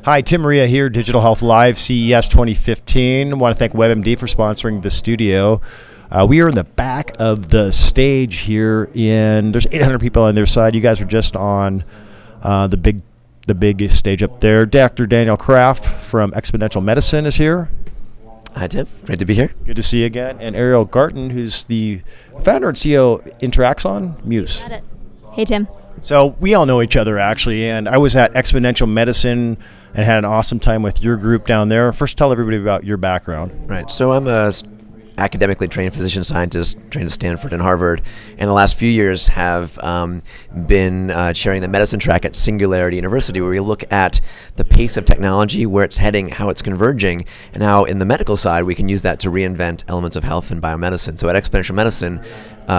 Hi, Tim Maria here, Digital Health Live, CES 2015. I want to thank WebMD for sponsoring the studio. We are in the back of the stage here, there's 800 people on their side. You guys are just on the big stage up there. Dr. Daniel Kraft from Exponential Medicine is here. Hi, Tim. Great to be here. Good to see you again. And Ariel Garten, who's the founder and CEO of InteraXon Muse. Got it. Hey, Tim. So we all know each other, actually, and I was at Exponential Medicine and had an awesome time with your group down there. First, tell everybody about your background. Right. So I'm a academically trained physician scientist, trained at Stanford and Harvard, and the last few years have been chairing the medicine track at Singularity University, where we look at the pace of technology, where it's heading, how it's converging, and how in the medical side we can use that to reinvent elements of health and biomedicine. So at Exponential Medicine,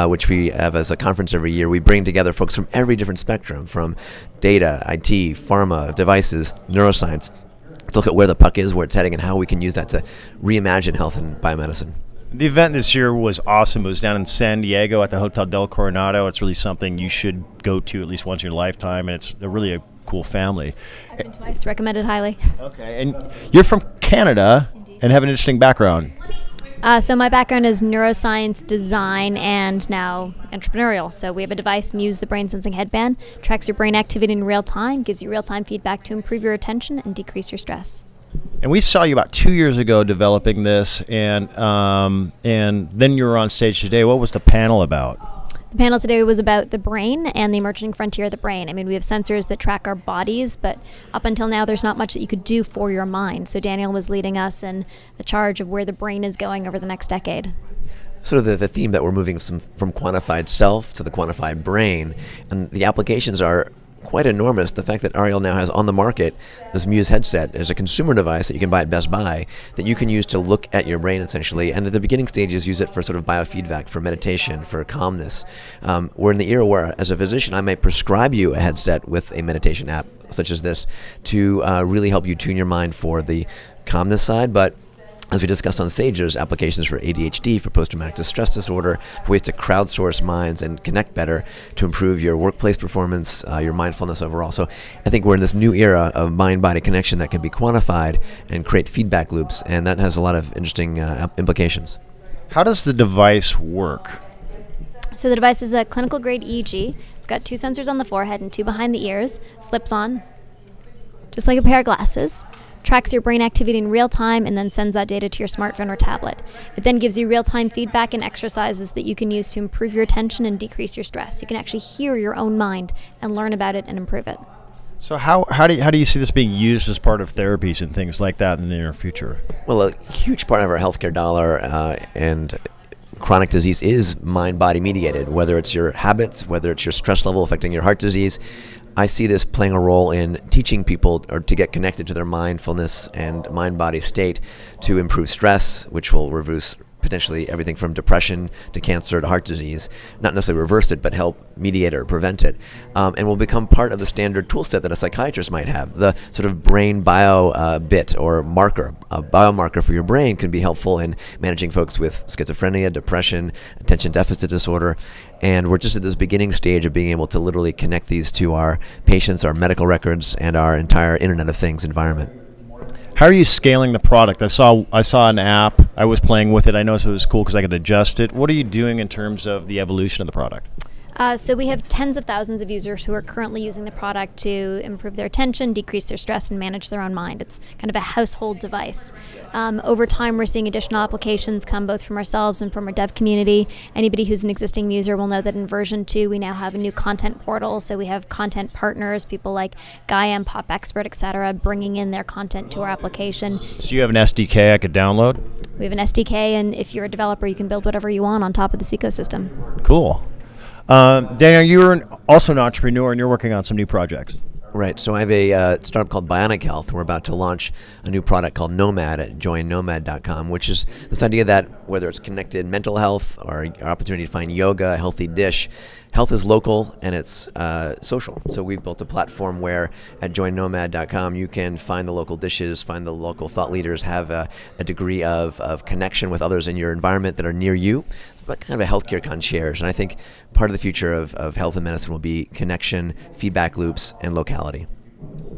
which we have as a conference every year, we bring together folks from every different spectrum, from data, IT, pharma, devices, neuroscience, to look at where the puck is, where it's heading, and how we can use that to reimagine health and biomedicine. The event this year was awesome. It was down in San Diego at the Hotel del Coronado. It's really something you should go to at least once in your lifetime, and it's really a cool family. I've been twice, recommended highly. Okay, and you're from Canada. Indeed. And have an interesting background. So my background is neuroscience, design, and now entrepreneurial. So we have a device, Muse, the brain sensing headband, tracks your brain activity in real time, gives you real-time feedback to improve your attention and decrease your stress. And we saw you about 2 years ago developing this, and then you were on stage today. What was the panel about? The panel today was about the brain and the emerging frontier of the brain. I mean, we have sensors that track our bodies, but up until now, there's not much that you could do for your mind. So Daniel was leading us in the charge of where the brain is going over the next decade. Sort of the theme that we're moving from quantified self to the quantified brain, and the applications are quite enormous. The fact that Ariel now has on the market this Muse headset as a consumer device that you can buy at Best Buy that you can use to look at your brain essentially, and at the beginning stages use it for sort of biofeedback, for meditation, for calmness. We're in the era where, as a physician, I might prescribe you a headset with a meditation app such as this to really help you tune your mind for the calmness side, but as we discussed on stage, there's applications for ADHD, for post-traumatic distress disorder, for ways to crowdsource minds and connect better to improve your workplace performance, your mindfulness overall. So I think we're in this new era of mind-body connection that can be quantified and create feedback loops, and that has a lot of interesting implications. How does the device work? So the device is a clinical-grade EEG. It's got 2 sensors on the forehead and 2 behind the ears, slips on just like a pair of glasses, tracks your brain activity in real time, and then sends that data to your smartphone or tablet. It then gives you real-time feedback and exercises that you can use to improve your attention and decrease your stress. You can actually hear your own mind and learn about it and improve it. So how do you see this being used as part of therapies and things like that in the near future? Well, a huge part of our healthcare dollar and chronic disease is mind-body mediated, whether it's your habits, whether it's your stress level affecting your heart disease. I see this playing a role in teaching people or to get connected to their mindfulness and mind-body state to improve stress, which will reduce potentially everything from depression to cancer to heart disease. Not necessarily reverse it, but help mediate or prevent it. And will become part of the standard tool set that a psychiatrist might have. The sort of brain bio bit or marker, a biomarker for your brain can be helpful in managing folks with schizophrenia, depression, attention deficit disorder. And we're just at this beginning stage of being able to literally connect these to our patients, our medical records, and our entire Internet of Things environment. How are you scaling the product? I saw an app. I was playing with it. I noticed it was cool because I could adjust it. What are you doing in terms of the evolution of the product? So we have tens of thousands of users who are currently using the product to improve their attention, decrease their stress, and manage their own mind. It's kind of a household device. Over time, we're seeing additional applications come both from ourselves and from our dev community. Anybody who's an existing user will know that in version 2, we now have a new content portal. So we have content partners, people like Gaia, Pop Expert, etc., bringing in their content to our application. So you have an SDK I could download? We have an SDK, and if you're a developer, you can build whatever you want on top of this ecosystem. Cool. Daniel, you're also an entrepreneur, and you're working on some new projects. Right. So I have a startup called Bionic Health. We're about to launch a new product called Nomad at joinnomad.com, which is this idea that whether it's connected mental health or our opportunity to find yoga, a healthy dish, health is local and it's social. So we've built a platform where at joinnomad.com you can find the local dishes, find the local thought leaders, have a degree of connection with others in your environment that are near you. But kind of a healthcare concierge. And I think part of the future of health and medicine will be connection, feedback loops, and locality.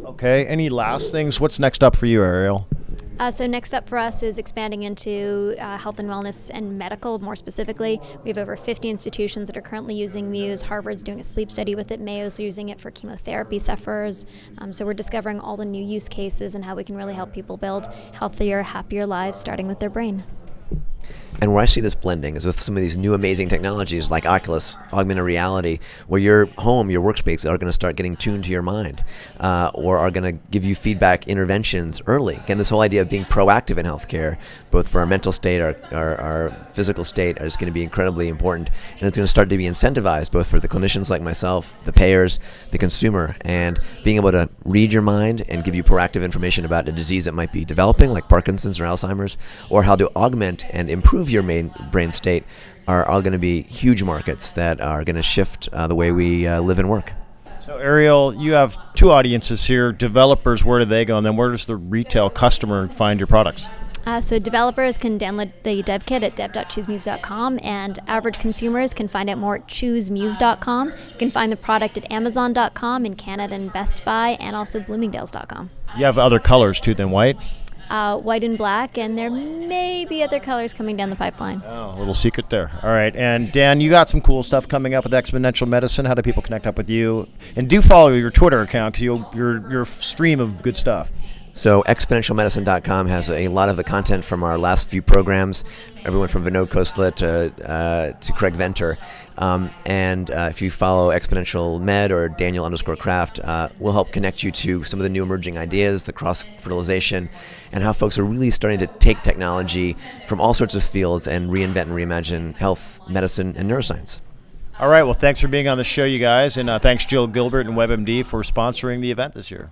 Okay. Any last things? What's next up for you, Ariel? So next up for us is expanding into health and wellness and medical, more specifically. We have over 50 institutions that are currently using Muse. Harvard's doing a sleep study with it. Mayo's using it for chemotherapy sufferers. So we're discovering all the new use cases and how we can really help people build healthier, happier lives, starting with their brain. And where I see this blending is with some of these new amazing technologies like Oculus, augmented reality, where your home, your workspace are going to start getting tuned to your mind, or are going to give you feedback interventions early. Again, this whole idea of being proactive in healthcare, both for our mental state, our physical state, is going to be incredibly important. And it's going to start to be incentivized both for the clinicians like myself, the payers, the consumer, and being able to read your mind and give you proactive information about a disease that might be developing, like Parkinson's or Alzheimer's, or how to augment and improve your main brain state are all going to be huge markets that are going to shift the way we live and work. So, Ariel, you have two audiences here. Developers, where do they go? And then where does the retail customer find your products? So developers can download the dev kit at dev.choosemuse.com, and average consumers can find out more at choosemuse.com. You can find the product at amazon.com, in Canada and Best Buy, and also bloomingdales.com. You have other colors, too, than white? White and black, and there may be other colors coming down the pipeline. Oh, a little secret there. All right. And Dan, you got some cool stuff coming up with Exponential Medicine. How do people connect up with you? And do follow your Twitter account, because you're a stream of good stuff. So exponentialmedicine.com has a lot of the content from our last few programs, everyone from Vinod Khosla to Craig Venter. And if you follow Exponential Med or Daniel_Kraft, we'll help connect you to some of the new emerging ideas, the cross-fertilization, and how folks are really starting to take technology from all sorts of fields and reinvent and reimagine health, medicine, and neuroscience. All right. Well, thanks for being on the show, you guys. And thanks, Gilbert and WebMD, for sponsoring the event this year.